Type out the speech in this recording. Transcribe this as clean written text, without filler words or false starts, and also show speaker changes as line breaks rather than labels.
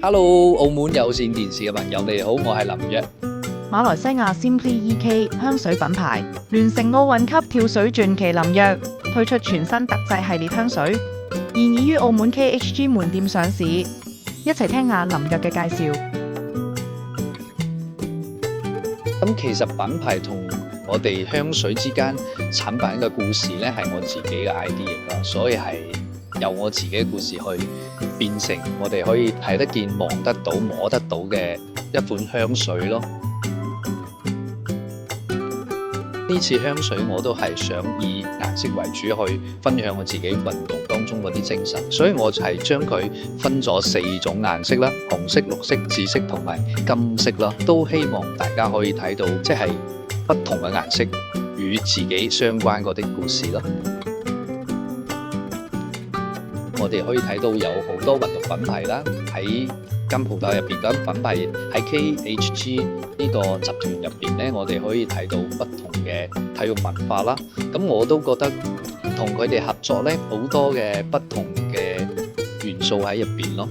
Hello，澳門有線電視嘅朋友，你哋好，我係林約。
馬來西亞 Simply EK 香水品牌聯乘奧運級跳水傳奇林約推出全新特製系列香水，現已於澳門 KHG 門店上市。一齊聽下林約嘅介紹。
咁其實品牌同我哋香水之間產品嘅故事呢，係我自己嘅 idea 啦，所以係由我自己嘅故事去變成我哋可以睇得見、望得到、摸得到嘅一款香水咯。呢次香水我都係想以顏色為主去分享我自己運動當中嗰啲精神，所以我就係將佢分咗4種顏色啦，紅色、綠色、紫色同埋金色啦，都希望大家可以睇到即係不同嘅顏色與自己相關嗰啲故事咯。我哋可以睇到有好多運動品牌啦，喺間鋪頭入邊嗰啲品牌喺 KHG 呢個集團入邊呢，我哋可以睇到不同嘅體育文化啦。咁我都覺得同佢哋合作呢，好多嘅不同嘅元素喺入邊咯。